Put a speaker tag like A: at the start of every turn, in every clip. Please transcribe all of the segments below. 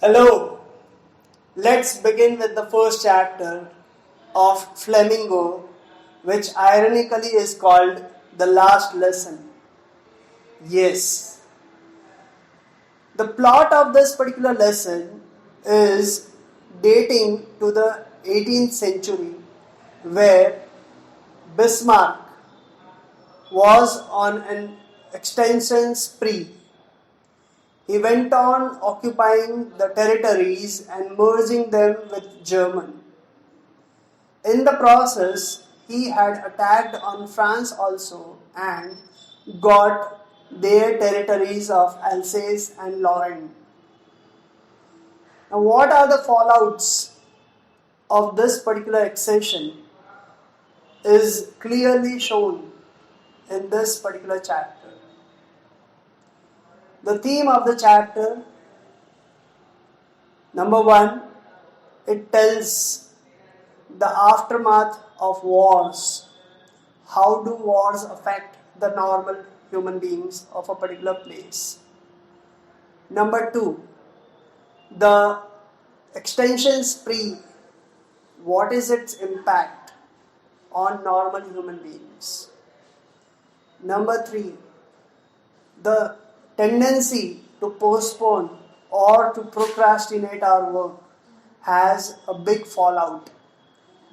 A: Hello, let's begin with the first chapter of Flamingo, which ironically is called the last lesson. Yes, the plot of this particular lesson is dating to the 18th century, where Bismarck was on an extension spree. He went on occupying the territories and merging them with German. In the process, he had attacked on France also and got their territories of Alsace and Lorraine. Now, what are the fallouts of this particular accession is clearly shown in this particular chapter. The theme of the chapter, number one, it tells the aftermath of wars. How do wars affect the normal human beings of a particular place? Number two, the extension spree. What is its impact on normal human beings? Number three, the tendency to postpone or to procrastinate our work has a big fallout.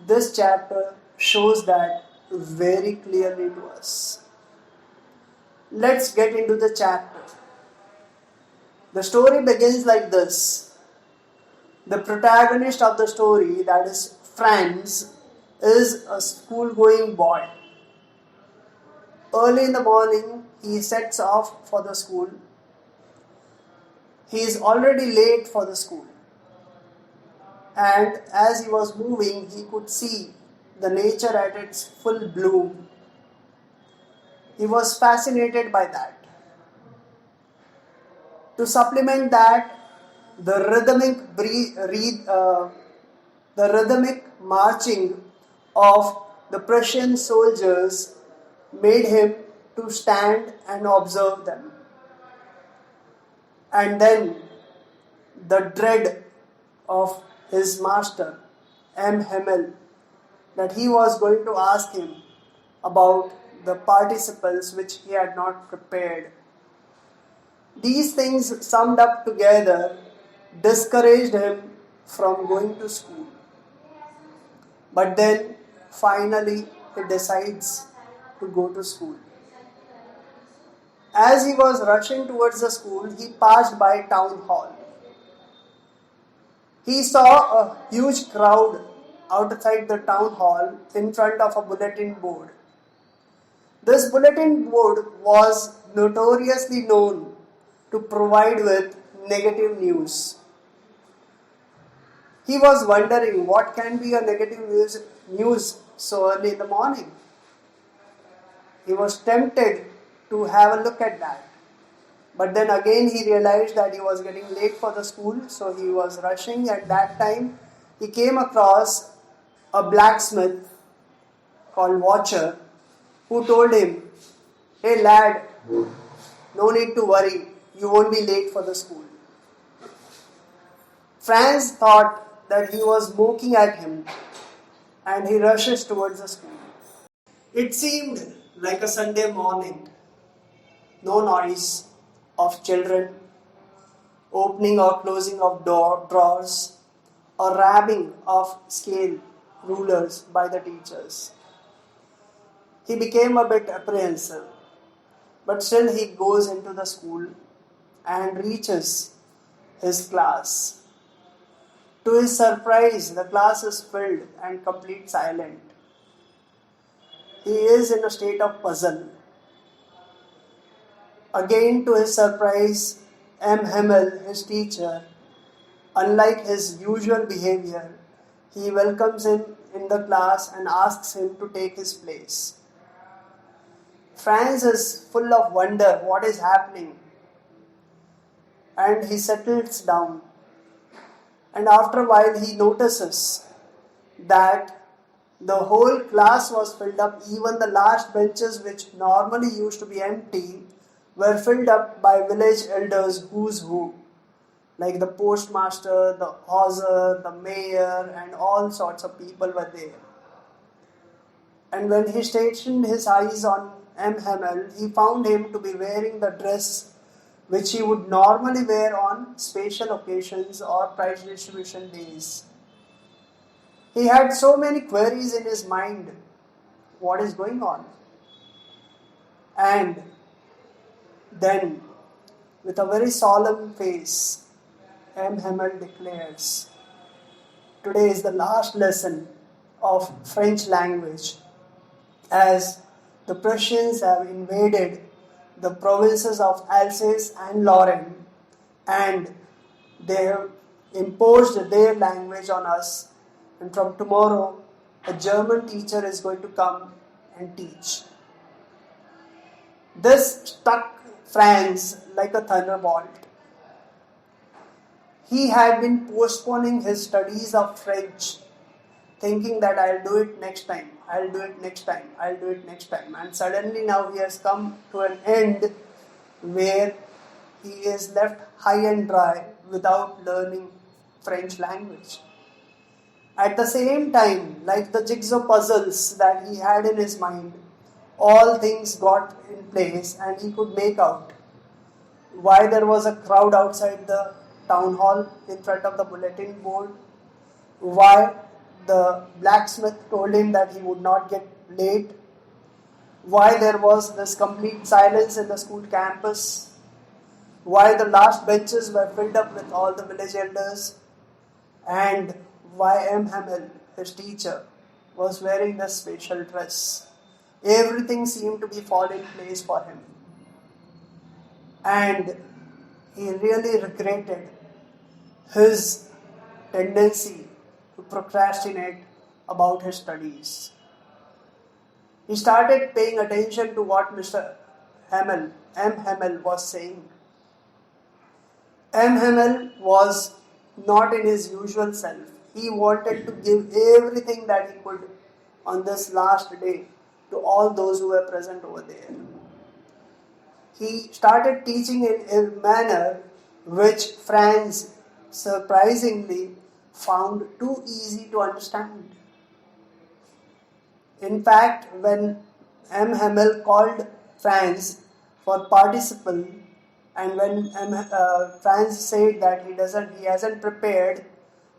A: This chapter shows that very clearly to us. Let's get into the chapter. The story begins like this. The protagonist of the story, that is Franz, is a school-going boy. Early in the morning, he sets off for the school. He is already late for the school. And as he was moving, he could see the nature at its full bloom. He was fascinated by that. To supplement that, the rhythmic marching of the Prussian soldiers made him to stand and observe them. And then the dread of his master, Hamel, that he was going to ask him about the participles which he had not prepared. These things summed up together discouraged him from going to school. But then finally he decides to go to school. As he was rushing towards the school, he passed by town hall. He saw a huge crowd outside the town hall in front of a bulletin board. This bulletin board was notoriously known to provide with negative news. He was wondering what can be a negative news so early in the morning. He was tempted to have a look at that. But then again he realized that he was getting late for the school, so he was rushing. At that time, he came across a blacksmith called Watcher who told him, "Hey lad, no need to worry, you won't be late for the school." Franz thought that he was mocking at him and he rushes towards the school. It seemed like a Sunday morning. No noise of children, opening or closing of drawers, or ramming of scale rulers by the teachers. He became a bit apprehensive, but still he goes into the school and reaches his class. To his surprise, the class is filled and complete silent. He is in a state of puzzle. Again, to his surprise, Hamel, his teacher, unlike his usual behavior, he welcomes him in the class and asks him to take his place. Franz is full of wonder what is happening, and he settles down. And after a while he notices that the whole class was filled up. Even the last benches which normally used to be empty were filled up by village elders who's who. like the postmaster, the hawser, the mayor, and all sorts of people were there. And when he stationed his eyes on Hamel, he found him to be wearing the dress which he would normally wear on special occasions or prize distribution days. He had so many queries in his mind. What is going on? And then, with a very solemn face, Hamel declares, "Today is the last lesson of French language, as the Prussians have invaded the provinces of Alsace and Lorraine, and they have imposed their language on us, and from tomorrow a German teacher is going to come and teach." This struck Franz like a thunderbolt. He had been postponing his studies of French, thinking that I'll do it next time, I'll do it next time, I'll do it next time. And suddenly now he has come to an end where he is left high and dry without learning French language. At the same time, like the jigsaw puzzles that he had in his mind, all things got in place and he could make out why there was a crowd outside the town hall in front of the bulletin board, why the blacksmith told him that he would not get late, why there was this complete silence in the school campus, why the last benches were filled up with all the village elders, and why Hamel, his teacher, was wearing this special dress. Everything seemed to be falling in place for him. And he really regretted his tendency to procrastinate about his studies. He started paying attention to what Mr. Hamel was saying. Hamel was not in his usual self. He wanted to give everything that he could on this last day to all those who were present over there. He started teaching in a manner which Franz surprisingly found too easy to understand. In fact, when Hamel called Franz for participle, and when Franz said that he hasn't prepared,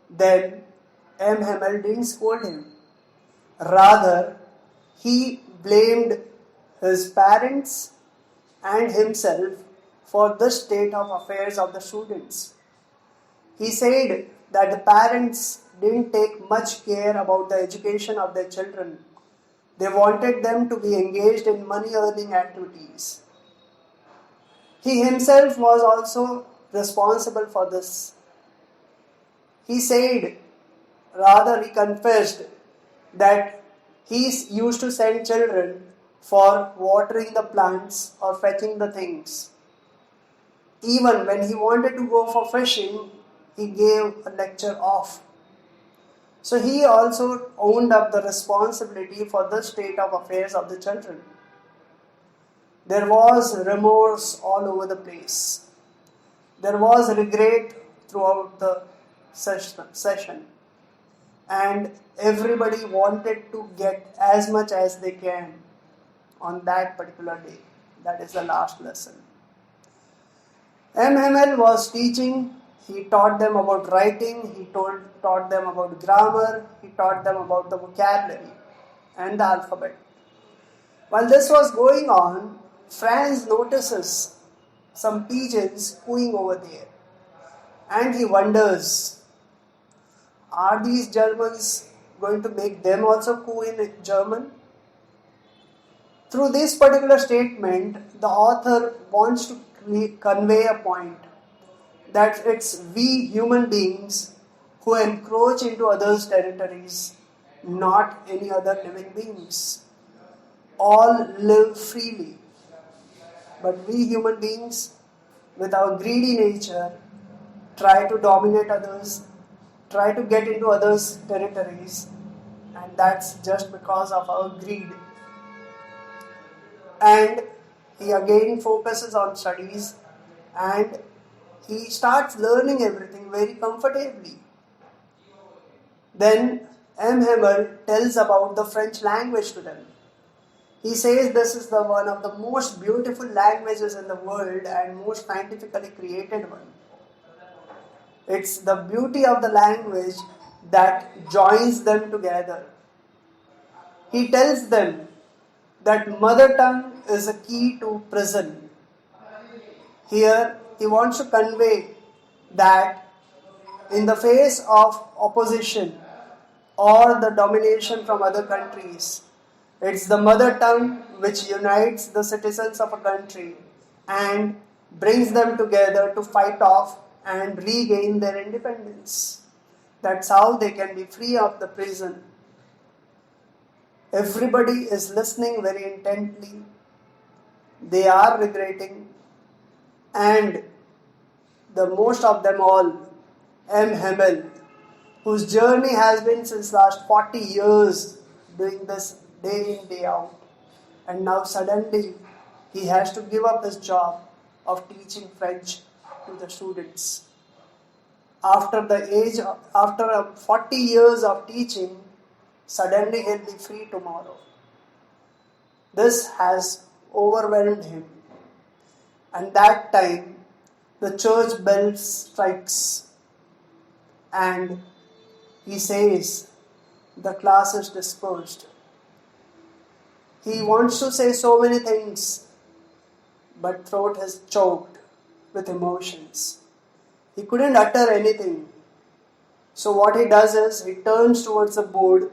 A: then Hamel didn't scold him. Rather, he blamed his parents and himself for the state of affairs of the students. He said that the parents didn't take much care about the education of their children. They wanted them to be engaged in money-earning activities. He himself was also responsible for this. He confessed that he used to send children for watering the plants or fetching the things. Even when he wanted to go for fishing, he gave a lecture off. So he also owned up the responsibility for the state of affairs of the children. There was remorse all over the place. There was regret throughout the session. And everybody wanted to get as much as they can on that particular day. That is the last lesson. Hamel was teaching. He taught them about writing. He taught them about grammar. He taught them about the vocabulary and the alphabet. While this was going on, Franz notices some pigeons cooing over there. And he wonders, are these Germans going to make them also coo in German? Through this particular statement, the author wants to convey a point that it's we human beings who encroach into others' territories, not any other living beings. All live freely. But we human beings, with our greedy nature, try to dominate others, try to get into others' territories, and that's just because of our greed. And he again focuses on studies, and he starts learning everything very comfortably. Then Hamel tells about the French language to them. He says this is the one of the most beautiful languages in the world and most scientifically created one. It's the beauty of the language that joins them together. He tells them that mother tongue is a key to prison. Here, he wants to convey that in the face of opposition or the domination from other countries, it's the mother tongue which unites the citizens of a country and brings them together to fight off and regain their independence. That's how they can be free of the prison. Everybody is listening very intently. They are regretting, and the most of them all, Hamel, whose journey has been since last 40 years doing this day in, day out. And now suddenly he has to give up his job of teaching French to the students. After 40 years of teaching, suddenly he'll be free tomorrow. This has overwhelmed him. And that time, the church bell strikes and he says, the class is dispersed. He wants to say so many things, but throat is choked with emotions. He couldn't utter anything. So what he does is, he turns towards the board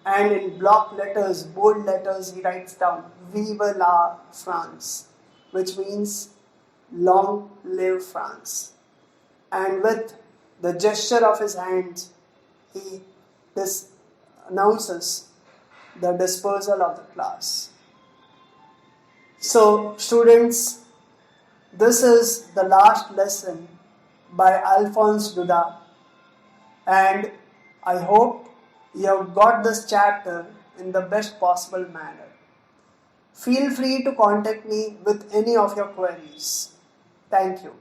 A: and in block letters, bold letters, he writes down, Vive la France, which means long live France. And with the gesture of his hands, he announces the dispersal of the class. So, students, this is the last lesson by Alphonse Daudet, and I hope you have got this chapter in the best possible manner. Feel free to contact me with any of your queries. Thank you.